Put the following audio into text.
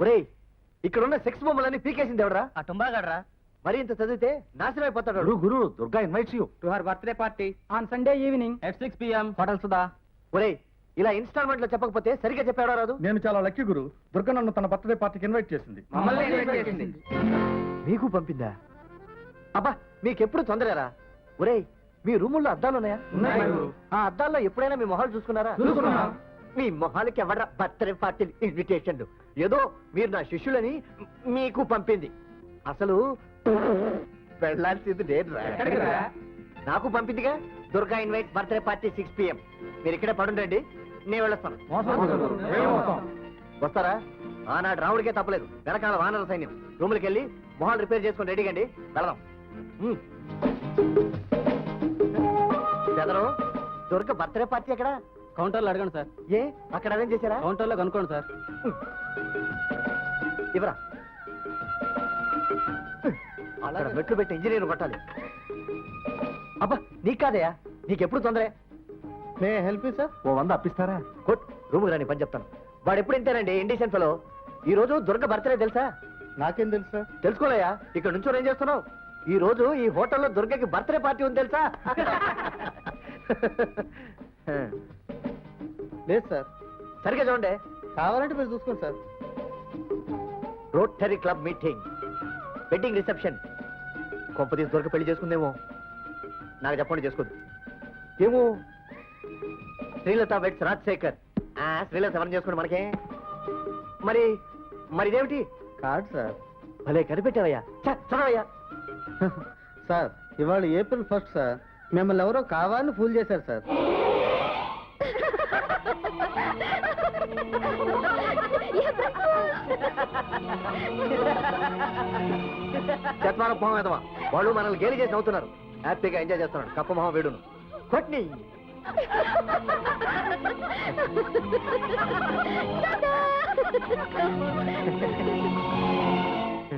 ఒరేయ్, ఇక్కడున్న సెక్స్ బొమ్మలన్నీ పీకేసింది ఎవడరా? ఆ టుంబాగడ్రా. మరి ఇంత చదివితే నాశనం అయిపోతాడు. గురు Durga invites you to her birthday party on Sunday evening at 6 PM hotel Sudha. ఒరేయ్, ఇలా ఇన్స్టాల్మెంట్ లో చెప్పకపోతే సరిగ్గా చెప్పాడో రాదు. నేను చాలా లక్కీ గురు. దుర్గా నన్ను తన బర్త్డే పార్టీకి ఇన్వైట్ చేసింది. మమ్మల్ని ఇన్వైట్ చేసింది. మీకు పంపిందా? అబ్బా, మీకెప్పుడు తొందరరా? ఒరేయ్, మీ రూముల్లో అద్దాలు ఉన్నాయా? ఉన్నాయి గురు. ఆ అద్దాల్లో ఎప్పుడైనా మీ మొహాలు చూసుకున్నారా? చూసుకున్నాం. మీ మొహాలకి ఎవరా బర్త్డే పార్టీ ఇన్విటేషన్లు? ఏదో మీరు నా శిష్యులని మీకు పంపింది. అసలు వెళ్ళాల్సింది నేను. నాకు పంపిందిగా. Durga invite birthday party 6 PM. మీరు ఇక్కడే పడుండండి, నేను వెళ్ళొస్తాను. వస్తారా? ఆనాడు రావుడికే తప్పలేదు, వెనకాల వానర సైన్యం. రూములకి వెళ్ళి మొహాలు రిపేర్ చేసుకొని రెడీగండి, వెళదాం. బెదరు, దుర్గ బర్త్డే పార్టీ ఎక్కడ? కౌంటర్లో అడగండి సార్. ఏ, అక్కడ అరేంజ్ చేశారా? కౌంటర్లో కనుక్కోండి సార్. ఇవరా, అక్కడ మెట్లు పెట్టి ఇంజనీర్ కొట్టాలి. అబ్బా, నీకు కాదయా, నీకెప్పుడు తొందరే. May help sir. ఓ 100 అప్పిస్తారా? కొట్, రూమ్ రాని పని చెప్తాను. వాడు ఎప్పుడు ఇంతేనండి, ఇండిషన్ ఫెలో. ఈ రోజు దుర్గ బర్త్డే తెలుసా? నాకేం తెలుసు సార్? తెలుసుకోలేయా? ఇక్కడ నుంచి ఏం చేస్తున్నావు? ఈ రోజు ఈ హోటల్లో దుర్గకి బర్త్డే పార్టీ ఉంది తెలుసా? లేదు సార్. సరిగ్గా చూడండి. కావాలంటే మీరు చూసుకోండి sir. Rotary club meeting, wedding reception. కొంపతీసి దుర్గ పెళ్లి చేసుకుందేమో. నాకు చెప్పండి, చేసుకోదు ఏమో. శ్రీలత వెడ్స్ రాజశేఖర్. శ్రీలత ఎవరిని చేసుకోండి మనకే. మరి మరి ఇదేమిటి? Card sir. భలే కనిపెట్టావయ్యా. చదవయ్యా. సార్, ఇవాళ ఏప్రిల్ 1 సార్. మిమ్మల్ని ఎవరో కావాలని ఫూల్ చేశారు సార్. చత్వాన మొహం ఎదవా. వాళ్ళు మనల్ని గేలి చేసి నవ్వుతున్నారు. హ్యాపీగా ఎంజాయ్ చేస్తున్నాడు. కప్ప మొహం వేడును. కొట్ని.